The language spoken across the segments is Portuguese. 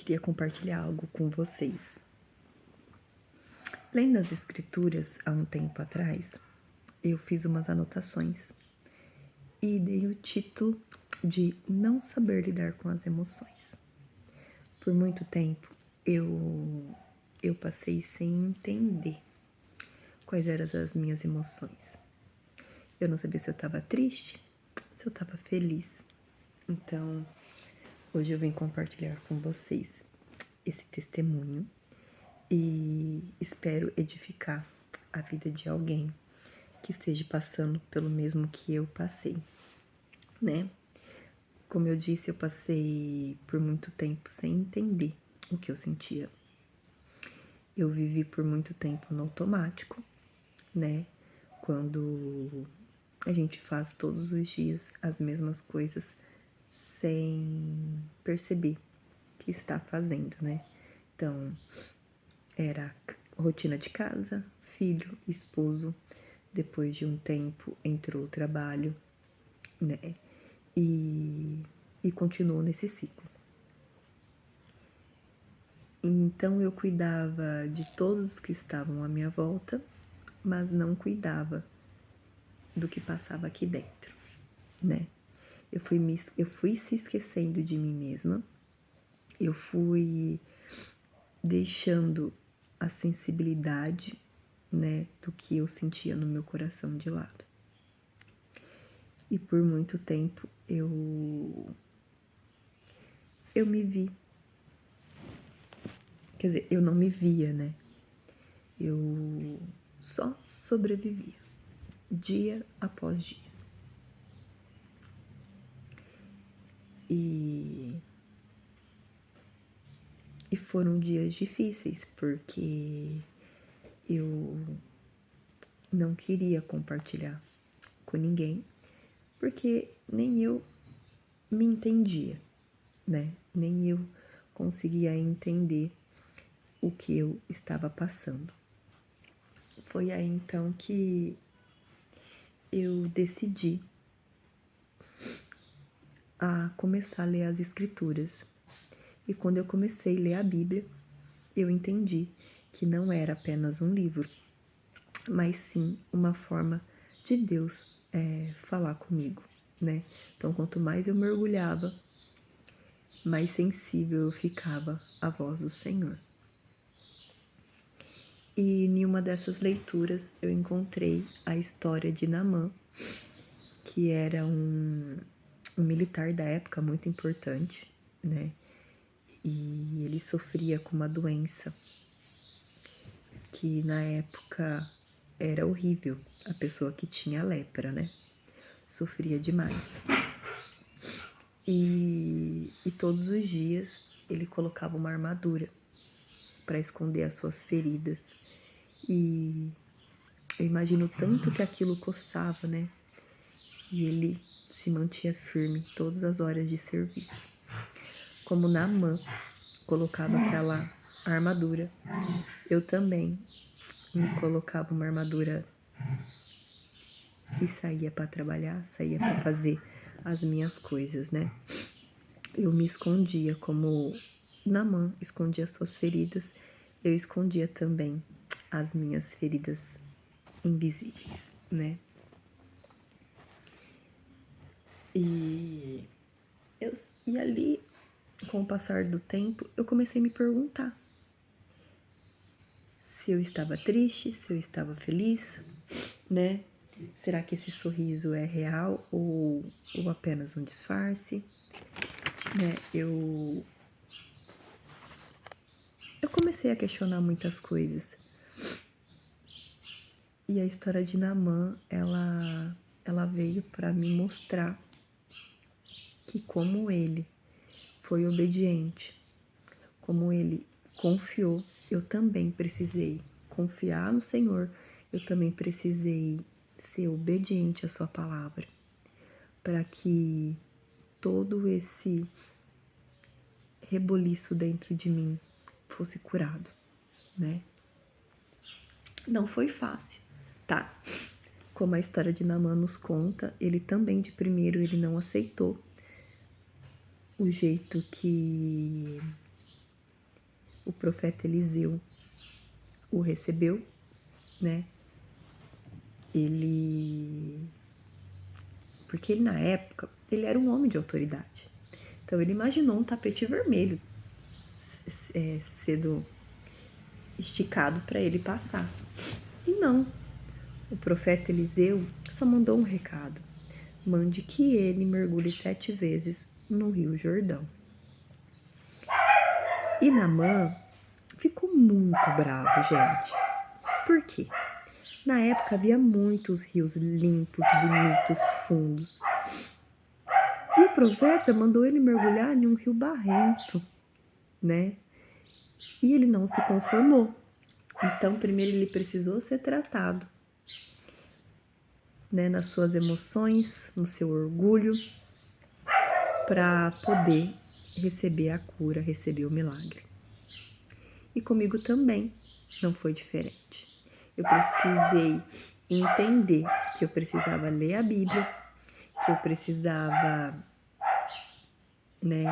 queria compartilhar algo com vocês. Lendo as escrituras há um tempo atrás, eu fiz umas anotações e dei o título de Não Saber Lidar com as Emoções. Por muito tempo, eu passei sem entender quais eram as minhas emoções. Eu não sabia se eu estava triste, se eu estava feliz. Então, hoje eu vim compartilhar com vocês esse testemunho e espero edificar a vida de alguém que esteja passando pelo mesmo que eu passei, né? Como eu disse, eu passei por muito tempo sem entender o que eu sentia. Eu vivi por muito tempo no automático, né? Quando a gente faz todos os dias as mesmas coisas sem perceber que está fazendo, né? Então, era rotina de casa, filho, esposo. Depois de um tempo entrou o trabalho, né? E continuou nesse ciclo. Então eu cuidava de todos que estavam à minha volta, mas não cuidava do que passava aqui dentro, né? Eu fui se esquecendo de mim mesma, eu fui deixando a sensibilidade, né, do que eu sentia no meu coração de lado. E por muito tempo eu me vi. Quer dizer, eu não me via, né? Eu só sobrevivia, dia após dia. E foram dias difíceis, porque eu não queria compartilhar com ninguém, porque nem eu me entendia, né? Nem eu conseguia entender o que eu estava passando. Foi aí então que eu decidi a começar a ler as escrituras. E quando eu comecei a ler a Bíblia, eu entendi que não era apenas um livro, mas sim uma forma de Deus falar comigo, né? Então, quanto mais eu mergulhava, mais sensível eu ficava à voz do Senhor. E em uma dessas leituras eu encontrei a história de Naamã, que era um militar da época muito importante, né? E ele sofria com uma doença que na época era horrível. A pessoa que tinha lepra, né? Sofria demais. E todos os dias ele colocava uma armadura para esconder as suas feridas. E eu imagino tanto que aquilo coçava, né? E ele se mantinha firme todas as horas de serviço. Como Naamã colocava aquela armadura, eu também me colocava uma armadura e saía para trabalhar, saía para fazer as minhas coisas, né? Eu me escondia, como Naamã escondia as suas feridas, eu escondia também as minhas feridas invisíveis, né? E ali, com o passar do tempo, eu comecei a me perguntar se eu estava triste, se eu estava feliz, né? Será que esse sorriso é real ou apenas um disfarce? Né? Eu comecei a questionar muitas coisas. E a história de Naamã, ela veio para me mostrar que como ele foi obediente, como ele confiou, eu também precisei confiar no Senhor, eu também precisei ser obediente à sua palavra, para que todo esse reboliço dentro de mim fosse curado, né? Não foi fácil, tá? Como a história de Naamã nos conta, ele também de primeiro ele não aceitou o jeito que profeta Eliseu o recebeu, né? Porque ele, na época, ele era um homem de autoridade. Então, ele imaginou um tapete vermelho sendo esticado para ele passar. E não. O profeta Eliseu só mandou um recado. Mande que ele mergulhe 7 vezes no Rio Jordão. E Naamã ficou muito bravo, gente. Por quê? Na época havia muitos rios limpos, bonitos, fundos. E o profeta mandou ele mergulhar em um rio barrento, né? E ele não se conformou. Então, primeiro ele precisou ser tratado, né, nas suas emoções, no seu orgulho, para poder receber a cura, receber o milagre. E comigo também não foi diferente. Eu precisei entender que eu precisava ler a Bíblia, que eu precisava, né,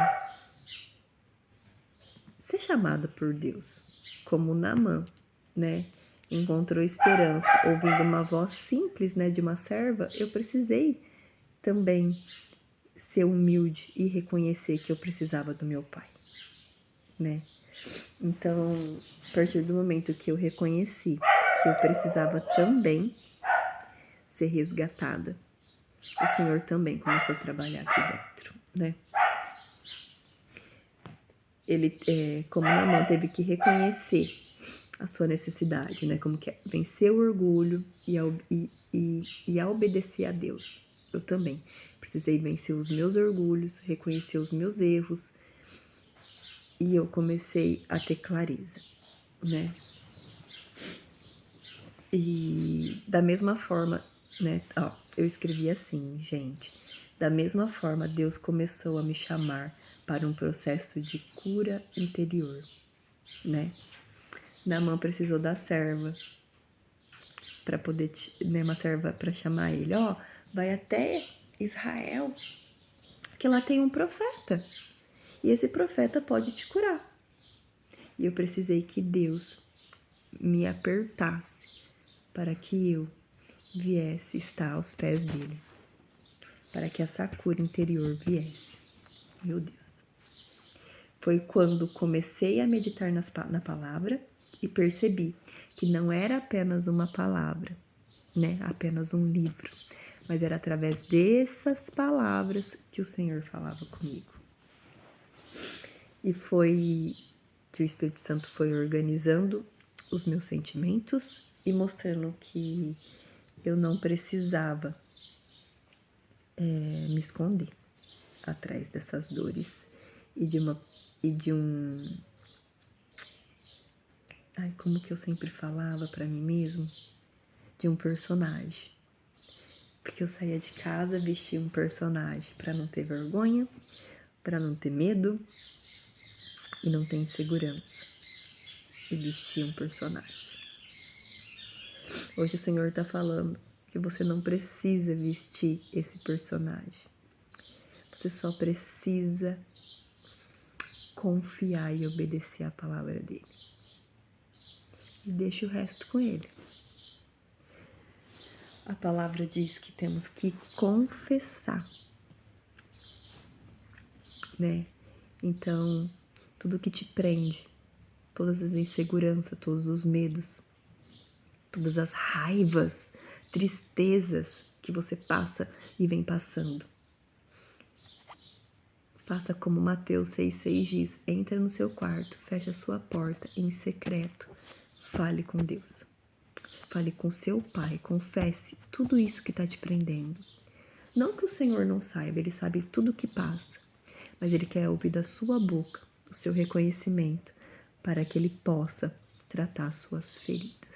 ser chamada por Deus, como Naamã, né, encontrou esperança ouvindo uma voz simples, né, de uma serva. Eu precisei também ser humilde e reconhecer que eu precisava do meu pai, né? Então, a partir do momento que eu reconheci que eu precisava também ser resgatada, o Senhor também começou a trabalhar aqui dentro, né? Ele, como Naamã, teve que reconhecer a sua necessidade, né? Como que é? Vencer o orgulho e a obedecer a Deus. Eu também precisei vencer os meus orgulhos, reconhecer os meus erros, e eu comecei a ter clareza, né? E da mesma forma, né? Ó, eu escrevi assim, gente. Da mesma forma, Deus começou a me chamar para um processo de cura interior, né? Naamã precisou da serva para poder, né, uma serva para chamar ele. Ó, vai até Israel, que lá tem um profeta. E esse profeta pode te curar. E eu precisei que Deus me apertasse para que eu viesse estar aos pés dele, para que essa cura interior viesse. Meu Deus. Foi quando comecei a meditar na palavra e percebi que não era apenas uma palavra, né? Apenas um livro, mas era através dessas palavras que o Senhor falava comigo. E foi que o Espírito Santo foi organizando os meus sentimentos e mostrando que eu não precisava me esconder atrás dessas dores e de um... Ai, como que eu sempre falava para mim mesmo? De um personagem. Porque eu saía de casa, vestia um personagem para não ter vergonha, para não ter medo e não ter insegurança. E vestia um personagem. Hoje o Senhor está falando que você não precisa vestir esse personagem. Você só precisa confiar e obedecer a palavra dele. E deixa o resto com ele. A palavra diz que temos que confessar, né? Então, tudo que te prende, todas as inseguranças, todos os medos, todas as raivas, tristezas que você passa e vem passando. Faça como Mateus 6,6 diz: entra no seu quarto, fecha a sua porta em secreto, fale com Deus. Fale com seu pai, confesse tudo isso que está te prendendo. Não que o Senhor não saiba, ele sabe tudo o que passa, mas ele quer ouvir da sua boca o seu reconhecimento para que ele possa tratar as suas feridas.